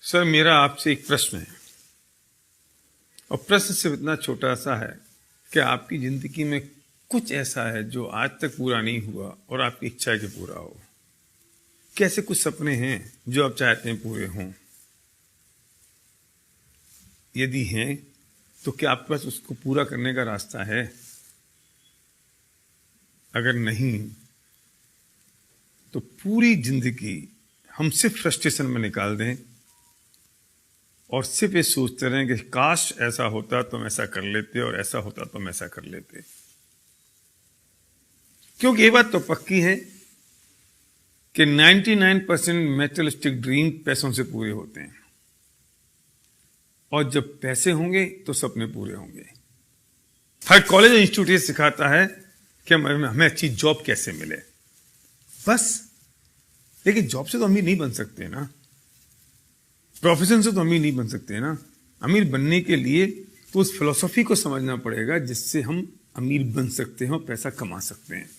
Sir, मेरा आपसे एक प्रश्न है और प्रश्न सिर्फ इतना छोटा सा है कि आपकी जिंदगी में कुछ ऐसा है जो आज तक पूरा नहीं हुआ और आपकी इच्छा है कि पूरा हो। कैसे कुछ सपने हैं जो आप चाहते हैं पूरे हों? यदि हैं तो क्या आपके पास उसको पूरा करने का रास्ता है? अगर नहीं तो पूरी जिंदगी हम सिर्फ फ्रस्ट्रेशन में निकाल दें और सिर्फ ये सोचते रहें कि काश ऐसा होता तो हम ऐसा कर लेते और ऐसा होता तो हम ऐसा कर लेते। क्योंकि ये बात तो पक्की है कि 99% मेटेरियलिस्टिक ड्रीम पैसों से पूरे होते हैं और जब पैसे होंगे तो सपने पूरे होंगे। हर कॉलेज इंस्टीट्यूट ये सिखाता है कि हमें अच्छी जॉब कैसे मिले, बस। लेकिन जॉब से तो अमीर नहीं बन सकते ना, प्रोफेशन से तो अमीर नहीं बन सकते ना। अमीर बनने के लिए तो उस फिलॉसफी को समझना पड़ेगा जिससे हम अमीर बन सकते हैं और पैसा कमा सकते हैं।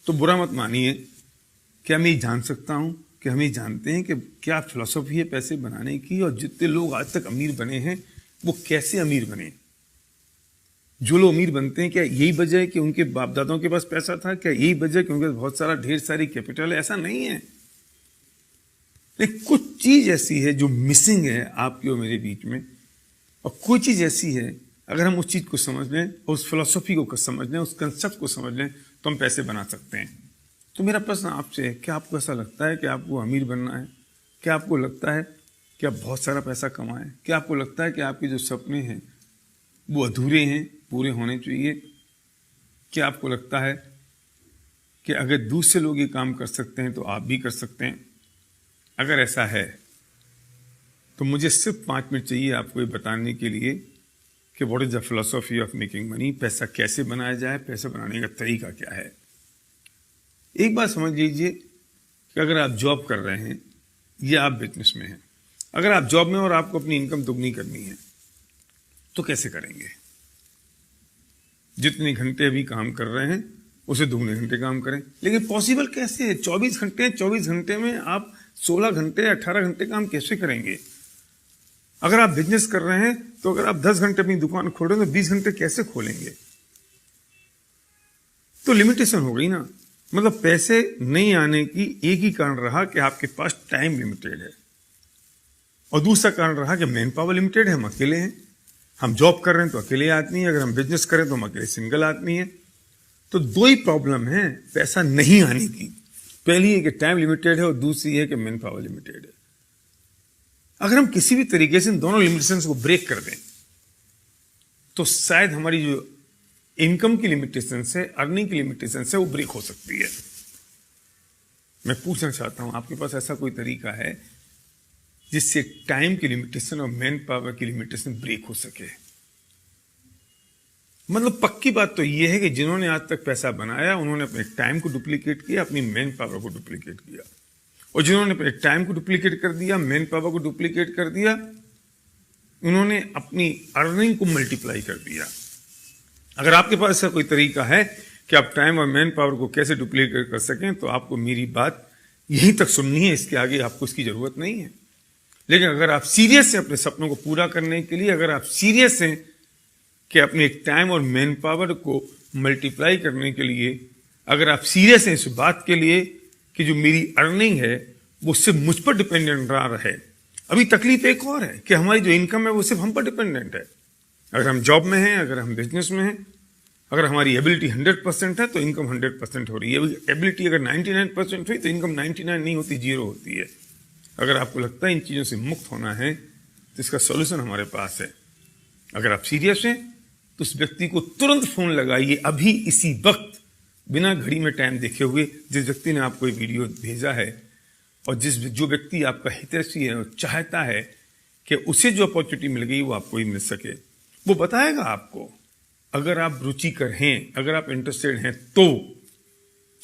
तो बुरा मत मानिए कि मैं जान सकता हूं कि हम ये जानते हैं कि क्या फिलॉसफी है पैसे बनाने की, और जितने लोग आज तक अमीर बने हैं वो कैसे अमीर बने। जो लोग अमीर बनते हैं, क्या यही वजह है कि उनके बाप दादाओं के पास पैसा था? क्या यही वजह है कि उनके पास बहुत सारा ढेर सारी कैपिटल है? ऐसा नहीं है। लेकिन कुछ चीज ऐसी है जो मिसिंग है आपकी और मेरे बीच में, और कोई चीज ऐसी है अगर हम उस चीज को समझ लें और उस फिलॉसफी को समझ लें, उस कंसेप्ट को समझ लें तो हम पैसे बना सकते हैं। तो मेरा प्रश्न आपसे है, क्या आपको ऐसा लगता है कि आपको अमीर बनना है? क्या आपको लगता है कि आप बहुत सारा पैसा कमाएं? क्या आपको लगता है कि आपके जो सपने हैं वो अधूरे हैं, पूरे होने चाहिए? क्या आपको लगता है कि अगर दूसरे लोग ये काम कर सकते हैं तो आप भी कर सकते हैं? अगर ऐसा है तो मुझे सिर्फ 5 मिनट चाहिए आपको ये बताने के लिए कि what is the philosophy of making money. पैसा कैसे बनाया जाए, पैसा बनाने का तरीका क्या है। एक बात समझ लीजिए कि अगर आप जॉब कर रहे हैं या आप बिजनेस में हैं, अगर आप जॉब में और आपको अपनी इनकम दुगनी करनी है तो कैसे करेंगे? जितने घंटे अभी काम कर रहे हैं उसे दुगने घंटे काम करें। लेकिन पॉसिबल कैसे है? 24 घंटे हैं, 24 घंटे में आप 16 घंटे 18 घंटे काम कैसे करेंगे? अगर आप बिजनेस कर रहे हैं तो अगर आप 10 घंटे अपनी दुकान खोलें तो 20 घंटे कैसे खोलेंगे? तो लिमिटेशन हो गई ना। मतलब पैसे नहीं आने की एक ही कारण रहा कि आपके पास टाइम लिमिटेड है, और दूसरा कारण रहा कि मैन पावर लिमिटेड है, हम अकेले हैं। हम जॉब कर रहे हैं तो अकेले आदमी है, अगर हम बिजनेस करें तो हम अकेले सिंगल आदमी है। तो दो ही प्रॉब्लम है पैसा नहीं आने की। पहली है कि टाइम लिमिटेड है और दूसरी है कि मैन पावर लिमिटेड है। अगर हम किसी भी तरीके से इन दोनों लिमिटेशंस को ब्रेक कर दें तो शायद हमारी जो इनकम की लिमिटेशन है, अर्निंग की लिमिटेशन है, वो ब्रेक हो सकती है। मैं पूछना चाहता हूं, आपके पास ऐसा कोई तरीका है जिससे टाइम की लिमिटेशन और मैन पावर की लिमिटेशन ब्रेक हो सके? मतलब पक्की बात तो यह है कि जिन्होंने आज तक पैसा बनाया उन्होंने अपने टाइम को डुप्लीकेट किया, अपनी मैन पावर को डुप्लीकेट किया, और जिन्होंने अपने टाइम को डुप्लीकेट कर दिया, मैन पावर को डुप्लीकेट कर दिया, उन्होंने अपनी अर्निंग को मल्टीप्लाई कर दिया। अगर आपके पास ऐसा कोई तरीका है कि आप टाइम और मैन पावर को कैसे डुप्लीकेट कर सकें तो आपको मेरी बात यहीं तक सुननी है, इसके आगे आपको इसकी जरूरत नहीं है। लेकिन अगर आप सीरियस हैं अपने सपनों को पूरा करने के लिए, अगर आप सीरियस हैं कि अपने टाइम और मैन पावर को मल्टीप्लाई करने के लिए, अगर आप सीरियस हैं इस बात के लिए कि जो मेरी अर्निंग है वो सिर्फ मुझ पर डिपेंडेंट ना रहे। अभी तकलीफ एक और है कि हमारी जो इनकम है वो सिर्फ हम पर डिपेंडेंट है। अगर हम जॉब में हैं, अगर हम बिजनेस में हैं, अगर हमारी एबिलिटी 100% है तो इनकम 100% हो रही है। एबिलिटी अगर 99% हुई तो इनकम 99 नहीं होती, 0 होती है। अगर आपको लगता है इन चीज़ों से मुक्त होना है तो इसका सॉल्यूशन हमारे पास है। अगर आप सीरियस हैं तो उस व्यक्ति को तुरंत फोन लगाइए, अभी इसी वक्त, बिना घड़ी में टाइम देखे हुए, जिस व्यक्ति ने आपको ये वीडियो भेजा है, और जो व्यक्ति आपका हितैषी है और चाहता है कि उसे जो अपॉर्चुनिटी मिल गई वो आपको ही मिल सके, वो बताएगा आपको। अगर आप रुचिकर हैं, अगर आप इंटरेस्टेड हैं तो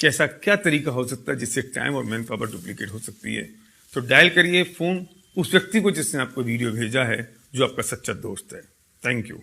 कैसा क्या तरीका हो सकता है जिससे टाइम और मैन पावर डुप्लीकेट हो सकती है। तो डायल करिए फोन उस व्यक्ति को जिसने आपको वीडियो भेजा है, जो आपका सच्चा दोस्त है। Thank you.